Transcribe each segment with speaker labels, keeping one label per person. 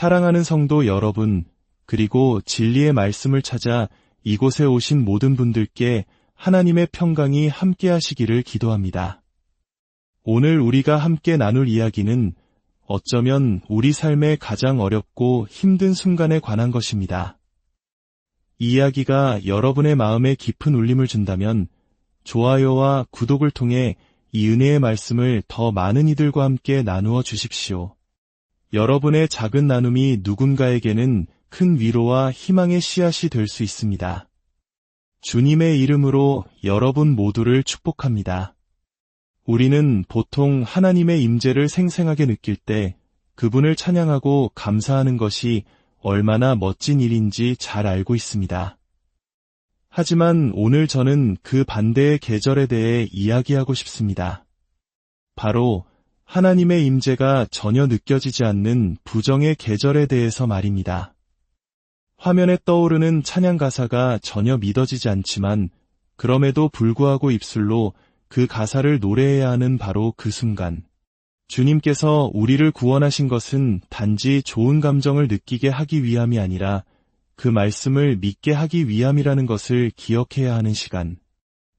Speaker 1: 사랑하는 성도 여러분, 그리고 진리의 말씀을 찾아 이곳에 오신 모든 분들께 하나님의 평강이 함께 하시기를 기도합니다. 오늘 우리가 함께 나눌 이야기는 어쩌면 우리 삶의 가장 어렵고 힘든 순간에 관한 것입니다. 이 이야기가 여러분의 마음에 깊은 울림을 준다면 좋아요와 구독을 통해 이 은혜의 말씀을 더 많은 이들과 함께 나누어 주십시오. 여러분의 작은 나눔이 누군가에게는 큰 위로와 희망의 씨앗이 될 수 있습니다. 주님의 이름으로 여러분 모두를 축복합니다. 우리는 보통 하나님의 임재를 생생하게 느낄 때 그분을 찬양하고 감사하는 것이 얼마나 멋진 일인지 잘 알고 있습니다. 하지만 오늘 저는 그 반대의 계절에 대해 이야기하고 싶습니다. 바로 하나님의 임재가 전혀 느껴지지 않는 부정의 계절에 대해서 말입니다. 화면에 떠오르는 찬양 가사가 전혀 믿어지지 않지만 그럼에도 불구하고 입술로 그 가사를 노래해야 하는 바로 그 순간, 주님께서 우리를 구원하신 것은 단지 좋은 감정을 느끼게 하기 위함이 아니라 그 말씀을 믿게 하기 위함이라는 것을 기억해야 하는 시간.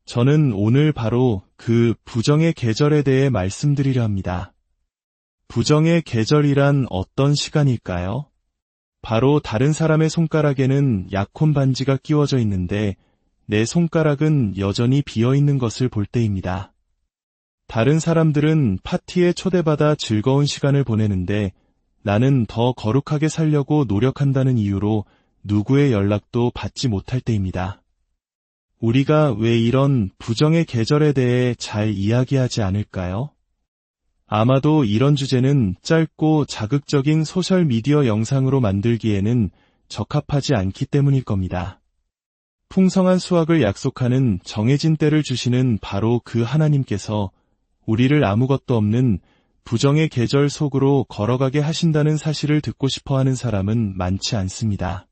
Speaker 1: 저는 오늘 바로 그 부정의 계절에 대해 말씀드리려 합니다. 부정의 계절이란 어떤 시간일까요? 바로 다른 사람의 손가락에는 약혼 반지가 끼워져 있는데 내 손가락은 여전히 비어있는 것을 볼 때입니다. 다른 사람들은 파티에 초대받아 즐거운 시간을 보내는데 나는 더 거룩하게 살려고 노력한다는 이유로 누구의 연락도 받지 못할 때입니다. 우리가 왜 이런 부정의 계절에 대해 잘 이야기하지 않을까요? 아마도 이런 주제는 짧고 자극적인 소셜미디어 영상으로 만들기에는 적합하지 않기 때문일 겁니다. 풍성한 수확을 약속하는 정해진 때를 주시는 바로 그 하나님께서 우리를 아무것도 없는 부정의 계절 속으로 걸어가게 하신다는 사실을 듣고 싶어하는 사람은 많지 않습니다.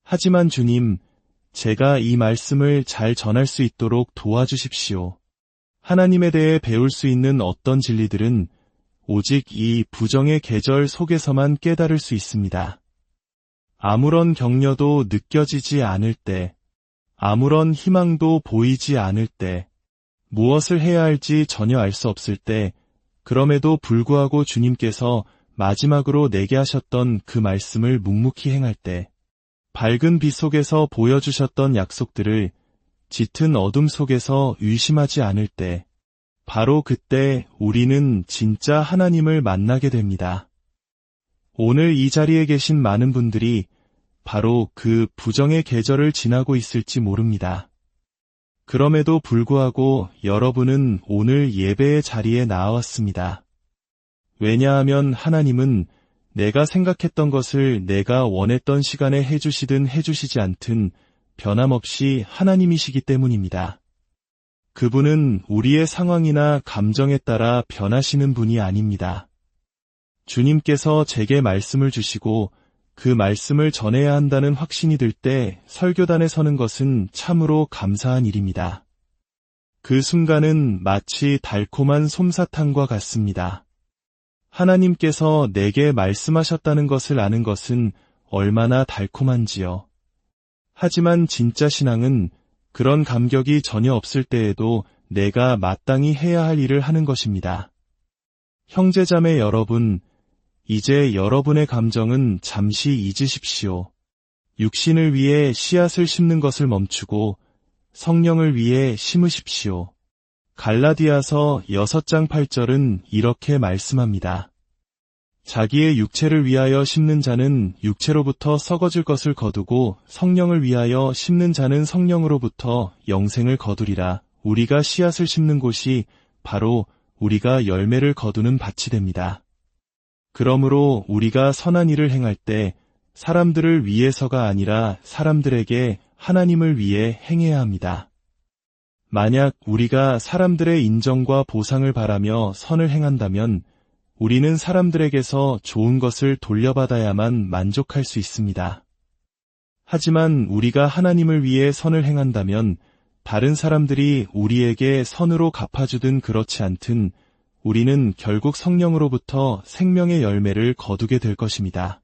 Speaker 1: 하지만 주님, 제가 이 말씀을 잘 전할 수 있도록 도와주십시오. 하나님에 대해 배울 수 있는 어떤 진리들은 오직 이 부정의 계절 속에서만 깨달을 수 있습니다. 아무런 격려도 느껴지지 않을 때, 아무런 희망도 보이지 않을 때, 무엇을 해야 할지 전혀 알 수 없을 때, 그럼에도 불구하고 주님께서 마지막으로 내게 하셨던 그 말씀을 묵묵히 행할 때, 밝은 빛 속에서 보여주셨던 약속들을 짙은 어둠 속에서 의심하지 않을 때, 바로 그때 우리는 진짜 하나님을 만나게 됩니다. 오늘 이 자리에 계신 많은 분들이 바로 그 부정의 계절을 지나고 있을지 모릅니다. 그럼에도 불구하고 여러분은 오늘 예배의 자리에 나왔습니다. 왜냐하면 하나님은 내가 생각했던 것을 내가 원했던 시간에 해주시든 해주시지 않든 변함없이 하나님이시기 때문입니다. 그분은 우리의 상황이나 감정에 따라 변하시는 분이 아닙니다. 주님께서 제게 말씀을 주시고 그 말씀을 전해야 한다는 확신이 들 때 설교단에 서는 것은 참으로 감사한 일입니다. 그 순간은 마치 달콤한 솜사탕과 같습니다. 하나님께서 내게 말씀하셨다는 것을 아는 것은 얼마나 달콤한지요. 하지만 진짜 신앙은 그런 감격이 전혀 없을 때에도 내가 마땅히 해야 할 일을 하는 것입니다. 형제자매 여러분, 이제 여러분의 감정은 잠시 잊으십시오. 육신을 위해 씨앗을 심는 것을 멈추고 성령을 위해 심으십시오. 갈라디아서 6장 8절은 이렇게 말씀합니다. 자기의 육체를 위하여 심는 자는 육체로부터 썩어질 것을 거두고 성령을 위하여 심는 자는 성령으로부터 영생을 거두리라. 우리가 씨앗을 심는 곳이 바로 우리가 열매를 거두는 밭이 됩니다. 그러므로 우리가 선한 일을 행할 때 사람들을 위해서가 아니라 사람들에게 하나님을 위해 행해야 합니다. 만약 우리가 사람들의 인정과 보상을 바라며 선을 행한다면 우리는 사람들에게서 좋은 것을 돌려받아야만 만족할 수 있습니다. 하지만 우리가 하나님을 위해 선을 행한다면 다른 사람들이 우리에게 선으로 갚아주든 그렇지 않든 우리는 결국 성령으로부터 생명의 열매를 거두게 될 것입니다.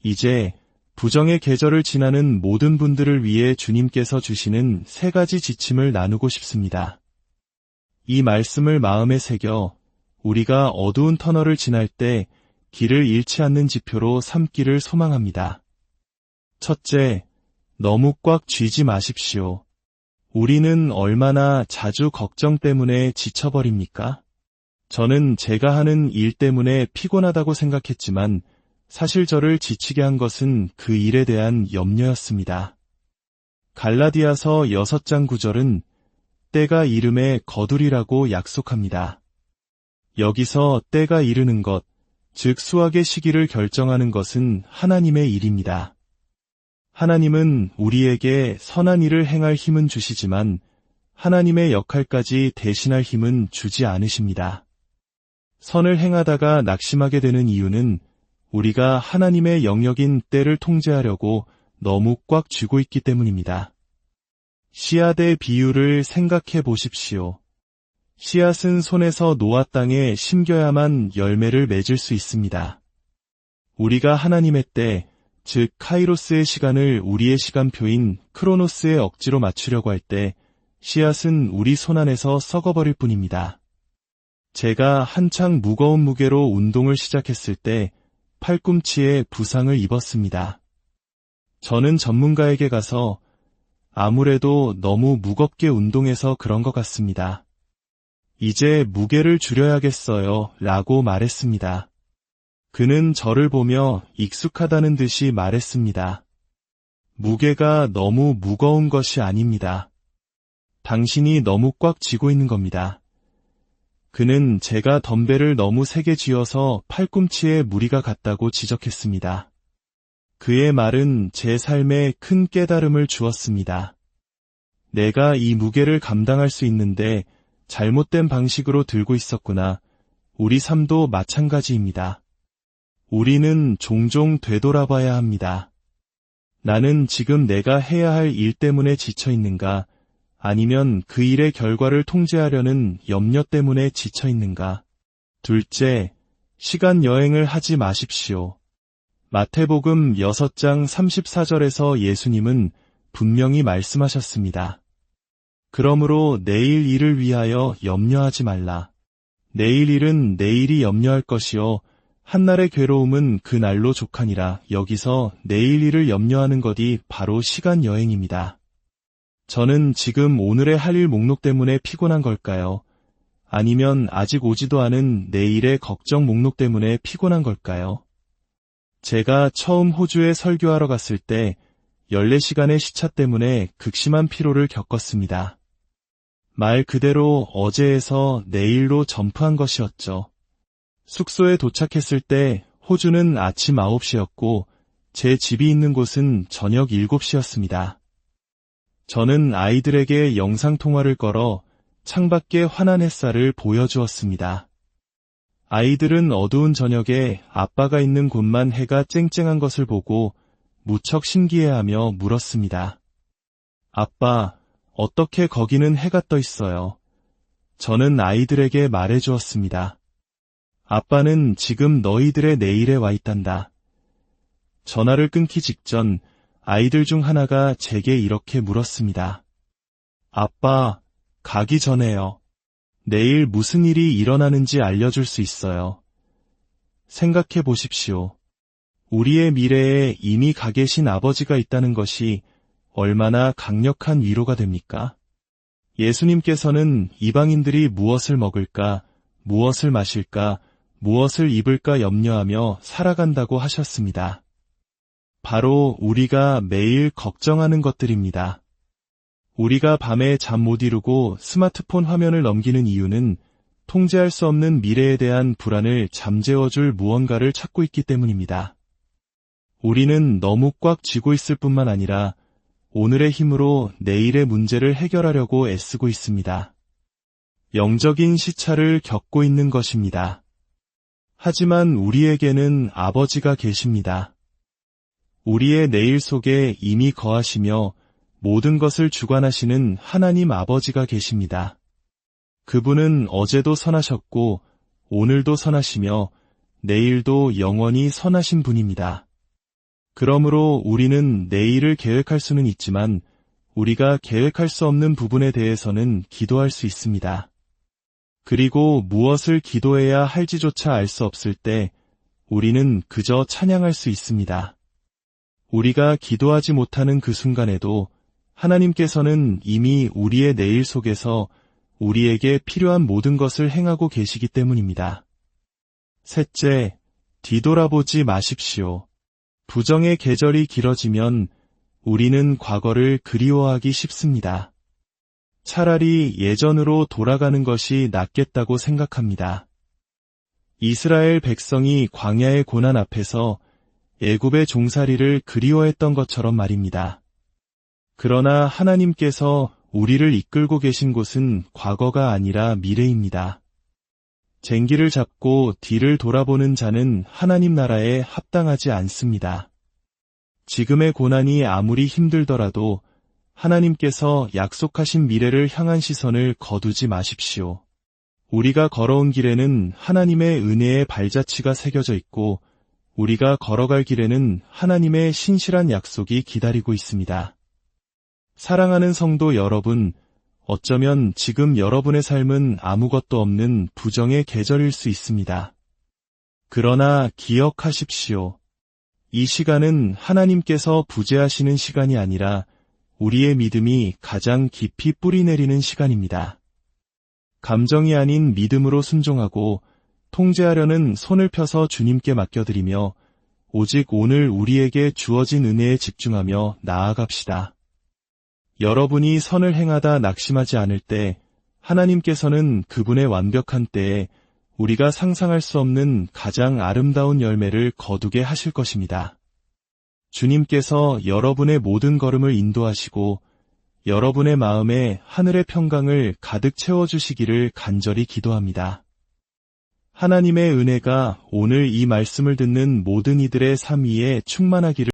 Speaker 1: 이제 부정의 계절을 지나는 모든 분들을 위해 주님께서 주시는 3가지 지침을 나누고 싶습니다. 이 말씀을 마음에 새겨 우리가 어두운 터널을 지날 때 길을 잃지 않는 지표로 삼기를 소망합니다. 첫째, 너무 꽉 쥐지 마십시오. 우리는 얼마나 자주 걱정 때문에 지쳐버립니까? 저는 제가 하는 일 때문에 피곤하다고 생각했지만 사실 저를 지치게 한 것은 그 일에 대한 염려였습니다. 갈라디아서 6장 9절은 때가 이름에 거두리라고 약속합니다. 여기서 때가 이르는 것, 즉 수확의 시기를 결정하는 것은 하나님의 일입니다. 하나님은 우리에게 선한 일을 행할 힘은 주시지만 하나님의 역할까지 대신할 힘은 주지 않으십니다. 선을 행하다가 낙심하게 되는 이유는 우리가 하나님의 영역인 때를 통제하려고 너무 꽉 쥐고 있기 때문입니다. 씨앗의 비유를 생각해 보십시오. 씨앗은 손에서 노아 땅에 심겨야만 열매를 맺을 수 있습니다. 우리가 하나님의 때, 즉 카이로스의 시간을 우리의 시간표인 크로노스에 억지로 맞추려고 할 때 씨앗은 우리 손안에서 썩어버릴 뿐입니다. 제가 한창 무거운 무게로 운동을 시작했을 때 팔꿈치에 부상을 입었습니다. 저는 전문가에게 가서 아무래도 너무 무겁게 운동해서 그런 것 같습니다. 이제 무게를 줄여야겠어요 라고 말했습니다. 그는 저를 보며 익숙하다는 듯이 말했습니다. 무게가 너무 무거운 것이 아닙니다. 당신이 너무 꽉 쥐고 있는 겁니다. 그는 제가 덤벨을 너무 세게 쥐어서 팔꿈치에 무리가 갔다고 지적했습니다. 그의 말은 제 삶에 큰 깨달음을 주었습니다. 내가 이 무게를 감당할 수 있는데 잘못된 방식으로 들고 있었구나. 우리 삶도 마찬가지입니다. 우리는 종종 되돌아봐야 합니다. 나는 지금 내가 해야 할 일 때문에 지쳐 있는가? 아니면 그 일의 결과를 통제하려는 염려 때문에 지쳐 있는가? 둘째, 시간 여행을 하지 마십시오. 마태복음 6장 34절에서 예수님은 분명히 말씀하셨습니다. 그러므로 내일 일을 위하여 염려하지 말라. 내일 일은 내일이 염려할 것이요 한날의 괴로움은 그 날로 족하니라. 여기서 내일 일을 염려하는 것이 바로 시간 여행입니다. 저는 지금 오늘의 할 일 목록 때문에 피곤한 걸까요? 아니면 아직 오지도 않은 내일의 걱정 목록 때문에 피곤한 걸까요? 제가 처음 호주에 설교하러 갔을 때 14시간의 시차 때문에 극심한 피로를 겪었습니다. 말 그대로 어제에서 내일로 점프한 것이었죠. 숙소에 도착했을 때 호주는 아침 9시였고 제 집이 있는 곳은 저녁 7시였습니다. 저는 아이들에게 영상통화를 걸어 창밖의 환한 햇살을 보여주었습니다. 아이들은 어두운 저녁에 아빠가 있는 곳만 해가 쨍쨍한 것을 보고 무척 신기해하며 물었습니다. 아빠, 어떻게 거기는 해가 떠 있어요? 저는 아이들에게 말해주었습니다. 아빠는 지금 너희들의 내일에 와 있단다. 전화를 끊기 직전 아이들 중 하나가 제게 이렇게 물었습니다. 아빠, 가기 전에요. 내일 무슨 일이 일어나는지 알려줄 수 있어요. 생각해 보십시오. 우리의 미래에 이미 가 계신 아버지가 있다는 것이 얼마나 강력한 위로가 됩니까? 예수님께서는 이방인들이 무엇을 먹을까, 무엇을 마실까, 무엇을 입을까 염려하며 살아간다고 하셨습니다. 바로 우리가 매일 걱정하는 것들입니다. 우리가 밤에 잠 못 이루고 스마트폰 화면을 넘기는 이유는 통제할 수 없는 미래에 대한 불안을 잠재워줄 무언가를 찾고 있기 때문입니다. 우리는 너무 꽉 쥐고 있을 뿐만 아니라 오늘의 힘으로 내일의 문제를 해결하려고 애쓰고 있습니다. 영적인 시차를 겪고 있는 것입니다. 하지만 우리에게는 아버지가 계십니다. 우리의 내일 속에 이미 거하시며 모든 것을 주관하시는 하나님 아버지가 계십니다. 그분은 어제도 선하셨고 오늘도 선하시며 내일도 영원히 선하신 분입니다. 그러므로 우리는 내일을 계획할 수는 있지만 우리가 계획할 수 없는 부분에 대해서는 기도할 수 있습니다. 그리고 무엇을 기도해야 할지조차 알 수 없을 때 우리는 그저 찬양할 수 있습니다. 우리가 기도하지 못하는 그 순간에도 하나님께서는 이미 우리의 내일 속에서 우리에게 필요한 모든 것을 행하고 계시기 때문입니다. 셋째, 뒤돌아보지 마십시오. 부정의 계절이 길어지면 우리는 과거를 그리워하기 쉽습니다. 차라리 예전으로 돌아가는 것이 낫겠다고 생각합니다. 이스라엘 백성이 광야의 고난 앞에서 애굽의 종살이를 그리워했던 것처럼 말입니다. 그러나 하나님께서 우리를 이끌고 계신 곳은 과거가 아니라 미래입니다. 쟁기를 잡고 뒤를 돌아보는 자는 하나님 나라에 합당하지 않습니다. 지금의 고난이 아무리 힘들더라도 하나님께서 약속하신 미래를 향한 시선을 거두지 마십시오. 우리가 걸어온 길에는 하나님의 은혜의 발자취가 새겨져 있고 우리가 걸어갈 길에는 하나님의 신실한 약속이 기다리고 있습니다. 사랑하는 성도 여러분, 어쩌면 지금 여러분의 삶은 아무것도 없는 부정의 계절일 수 있습니다. 그러나 기억하십시오. 이 시간은 하나님께서 부재하시는 시간이 아니라 우리의 믿음이 가장 깊이 뿌리내리는 시간입니다. 감정이 아닌 믿음으로 순종하고 통제하려는 손을 펴서 주님께 맡겨드리며 오직 오늘 우리에게 주어진 은혜에 집중하며 나아갑시다. 여러분이 선을 행하다 낙심하지 않을 때 하나님께서는 그분의 완벽한 때에 우리가 상상할 수 없는 가장 아름다운 열매를 거두게 하실 것입니다. 주님께서 여러분의 모든 걸음을 인도하시고 여러분의 마음에 하늘의 평강을 가득 채워주시기를 간절히 기도합니다. 하나님의 은혜가 오늘 이 말씀을 듣는 모든 이들의 삶 위에 충만하기를